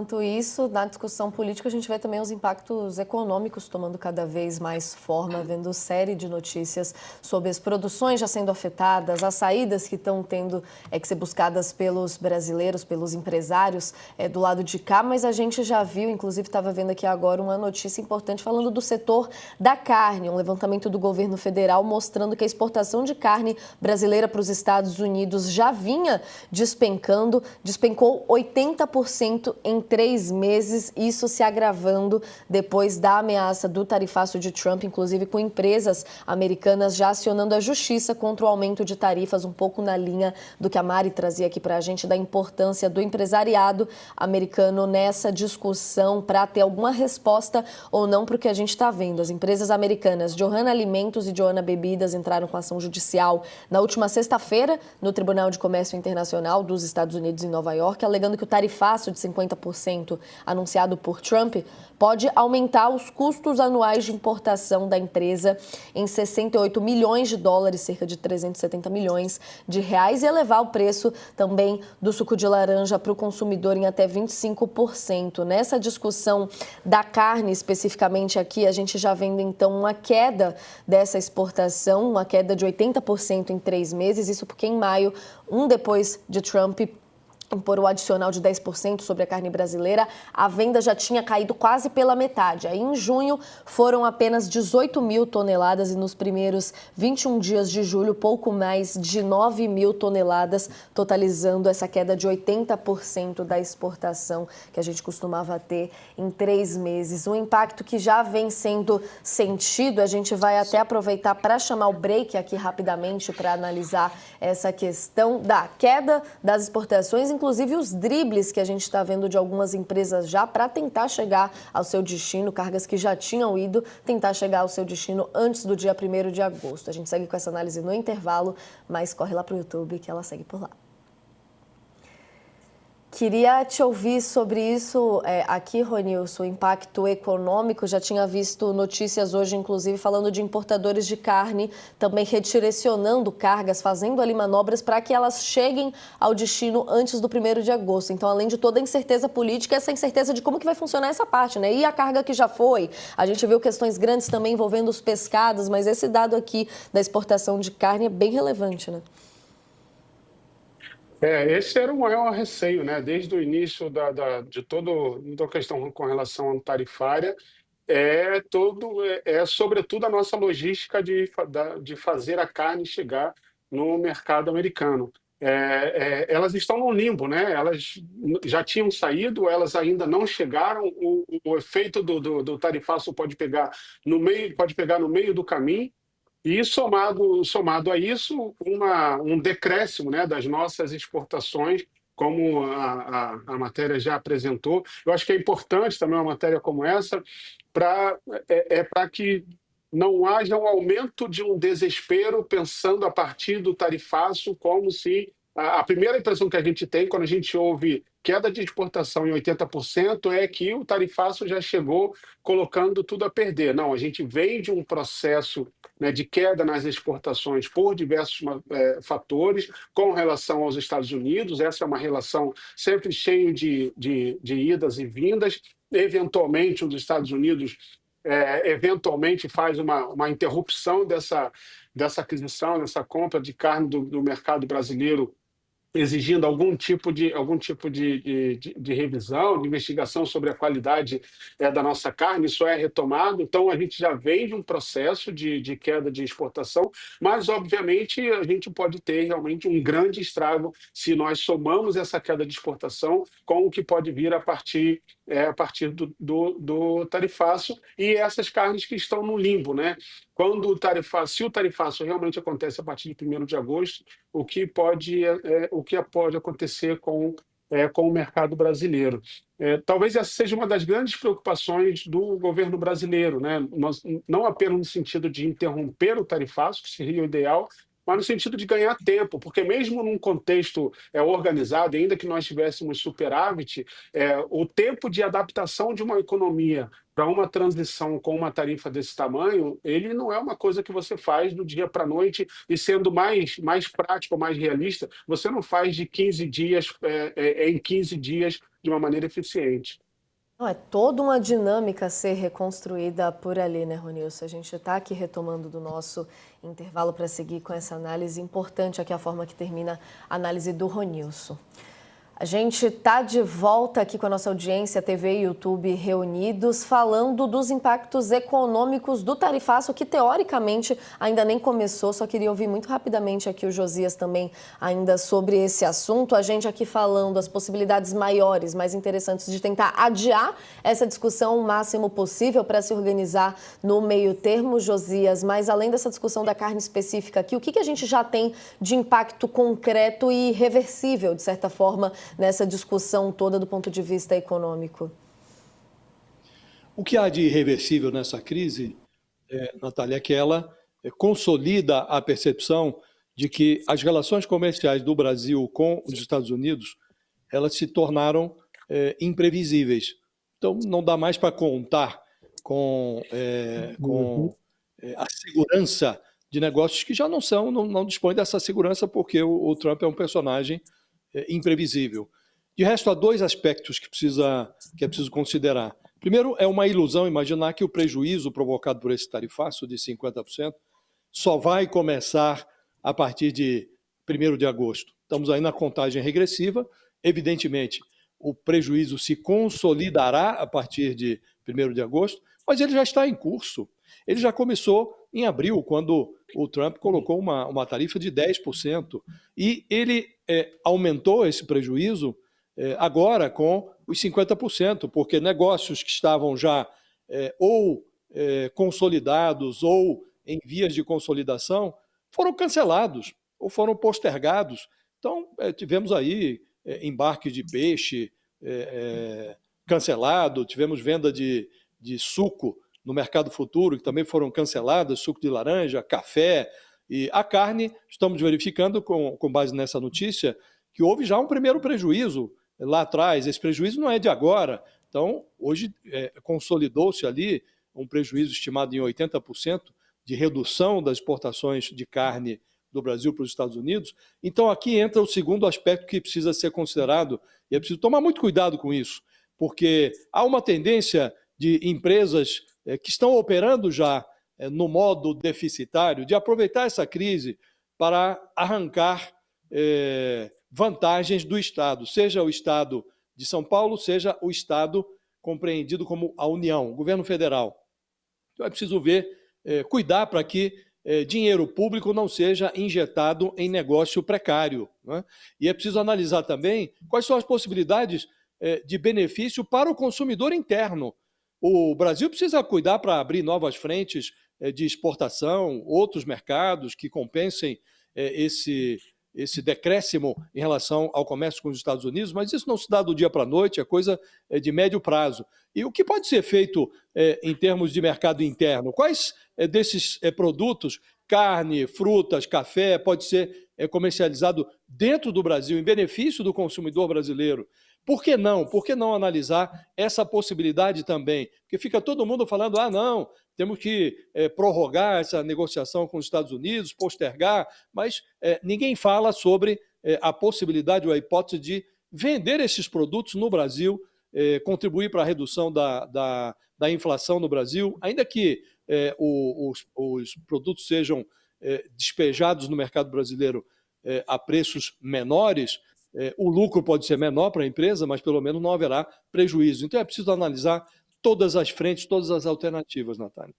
Enquanto isso, na discussão política, a gente vê também os impactos econômicos tomando cada vez mais forma, vendo série de notícias sobre as produções já sendo afetadas, as saídas que estão tendo que ser buscadas pelos brasileiros, pelos empresários do lado de cá, mas a gente já viu, inclusive estava vendo aqui agora uma notícia importante falando do setor da carne, um levantamento do governo federal mostrando que a exportação de carne brasileira para os Estados Unidos já vinha despencando, despencou 80% em 3 meses, isso se agravando depois da ameaça do tarifaço de Trump, inclusive com empresas americanas já acionando a justiça contra o aumento de tarifas, um pouco na linha do que a Mari trazia aqui para a gente, da importância do empresariado americano nessa discussão para ter alguma resposta ou não para o que a gente está vendo. As empresas americanas Johanna Alimentos e Johanna Bebidas entraram com ação judicial na última sexta-feira no Tribunal de Comércio Internacional dos Estados Unidos em Nova York, alegando que o tarifaço de 50% anunciado por Trump pode aumentar os custos anuais de importação da empresa em 68 milhões de dólares, cerca de 370 milhões de reais, e elevar o preço também do suco de laranja para o consumidor em até 25%. Nessa discussão da carne, especificamente aqui, a gente já vendo então uma queda dessa exportação, uma queda de 80% em 3 meses, isso porque em maio, depois de Trump impor o adicional de 10% sobre a carne brasileira, a venda já tinha caído quase pela metade. Aí, em junho, foram apenas 18 mil toneladas e nos primeiros 21 dias de julho, pouco mais de 9 mil toneladas, totalizando essa queda de 80% da exportação que a gente costumava ter em 3 meses. Um impacto que já vem sendo sentido, a gente vai até aproveitar para chamar o break aqui rapidamente para analisar essa questão da queda das exportações, inclusive os dribles que a gente está vendo de algumas empresas já para tentar chegar ao seu destino, cargas que já tinham ido, tentar chegar ao seu destino antes do dia 1º de agosto. A gente segue com essa análise no intervalo, mas corre lá para o YouTube que ela segue por lá. Queria te ouvir sobre isso aqui, Ronilson, o impacto econômico. Já tinha visto notícias hoje, inclusive, falando de importadores de carne também redirecionando cargas, fazendo ali manobras para que elas cheguem ao destino antes do 1º de agosto. Então, além de toda a incerteza política, essa incerteza de como que vai funcionar essa parte, né? E a carga que já foi. A gente viu questões grandes também envolvendo os pescados, mas esse dado aqui da exportação de carne é bem relevante, né? Esse era o maior receio, né? Desde o início de toda a questão com relação à tarifária, sobretudo a nossa logística de fazer a carne chegar no mercado americano. Elas estão no limbo, né? Elas já tinham saído, elas ainda não chegaram. O efeito do tarifaço pode pegar no meio do caminho. E somado a isso, um decréscimo, né, das nossas exportações, como a matéria já apresentou. Eu acho que é importante também uma matéria como essa para que não haja um aumento de um desespero pensando a partir do tarifaço, como se a primeira impressão que a gente tem quando a gente ouve queda de exportação em 80% é que o tarifaço já chegou colocando tudo a perder. Não, a gente vem de um processo, né, de queda nas exportações por diversos fatores com relação aos Estados Unidos. Essa é uma relação sempre cheia de idas e vindas. Eventualmente, os Estados Unidos eventualmente faz uma interrupção dessa aquisição, dessa compra de carne do mercado brasileiro, exigindo algum tipo de revisão, de investigação sobre a qualidade da nossa carne. Isso é retomado. Então, a gente já vem de um processo de queda de exportação, mas, obviamente, a gente pode ter realmente um grande estrago se nós somamos essa queda de exportação com o que pode vir a partir do tarifaço e essas carnes que estão no limbo, né? Se o tarifaço realmente acontece a partir de 1º de agosto, o que pode acontecer com o mercado brasileiro. Talvez essa seja uma das grandes preocupações do governo brasileiro, né? Não apenas no sentido de interromper o tarifaço, que seria o ideal, mas no sentido de ganhar tempo, porque mesmo num contexto organizado, ainda que nós tivéssemos superávit, o tempo de adaptação de uma economia para uma transição com uma tarifa desse tamanho, ele não é uma coisa que você faz do dia para a noite e sendo mais prático, mais realista, você não faz de 15 dias em 15 dias de uma maneira eficiente. Não, é toda uma dinâmica a ser reconstruída por ali, né, Ronilson? A gente está aqui retomando do nosso intervalo para seguir com essa análise importante aqui, a forma que termina a análise do Ronilson. A gente está de volta aqui com a nossa audiência, TV e YouTube reunidos, falando dos impactos econômicos do tarifaço, que teoricamente ainda nem começou. Só queria ouvir muito rapidamente aqui o Josias também ainda sobre esse assunto. A gente aqui falando as possibilidades maiores, mais interessantes de tentar adiar essa discussão o máximo possível para se organizar no meio termo, Josias. Mas além dessa discussão da carne específica aqui, o que a gente já tem de impacto concreto e reversível, de certa forma, nessa discussão toda do ponto de vista econômico? O que há de irreversível nessa crise, Natália, é que ela consolida a percepção de que as relações comerciais do Brasil com os Estados Unidos, elas se tornaram imprevisíveis. Então, não dá mais para contar com a segurança de negócios que já não dispõem dessa segurança, porque o Trump é um personagem imprevisível. De resto, há dois aspectos que é preciso considerar. Primeiro, é uma ilusão imaginar que o prejuízo provocado por esse tarifaço de 50% só vai começar a partir de 1º de agosto. Estamos aí na contagem regressiva. Evidentemente, o prejuízo se consolidará a partir de 1º de agosto, mas ele já está em curso. Ele já começou em abril, quando o Trump colocou uma tarifa de 10%. E ele aumentou esse prejuízo agora com os 50%, porque negócios que estavam já consolidados ou em vias de consolidação foram cancelados ou foram postergados. Então, tivemos aí embarque de peixe cancelado, tivemos venda de suco no mercado futuro, que também foram canceladas, suco de laranja, café. E a carne, estamos verificando, com base nessa notícia, que houve já um primeiro prejuízo lá atrás. Esse prejuízo não é de agora. Então, hoje consolidou-se ali um prejuízo estimado em 80% de redução das exportações de carne do Brasil para os Estados Unidos. Então, aqui entra o segundo aspecto que precisa ser considerado, e é preciso tomar muito cuidado com isso, porque há uma tendência de empresas que estão operando já no modo deficitário, de aproveitar essa crise para arrancar vantagens do Estado, seja o Estado de São Paulo, seja o Estado compreendido como a União, o governo federal. Então é preciso cuidar para que dinheiro público não seja injetado em negócio precário, né? E é preciso analisar também quais são as possibilidades de benefício para o consumidor interno. O Brasil precisa cuidar para abrir novas frentes de exportação, outros mercados que compensem esse decréscimo em relação ao comércio com os Estados Unidos, mas isso não se dá do dia para a noite, é coisa de médio prazo. E o que pode ser feito em termos de mercado interno? Quais desses produtos, carne, frutas, café, pode ser comercializado dentro do Brasil, em benefício do consumidor brasileiro? Por que não? Por que não analisar essa possibilidade também? Porque fica todo mundo falando, não, temos que prorrogar essa negociação com os Estados Unidos, postergar, mas ninguém fala sobre a possibilidade ou a hipótese de vender esses produtos no Brasil, contribuir para a redução da inflação no Brasil, ainda que os produtos sejam despejados no mercado brasileiro a preços menores. O lucro pode ser menor para a empresa, mas pelo menos não haverá prejuízo. Então é preciso analisar todas as frentes, todas as alternativas, Natália.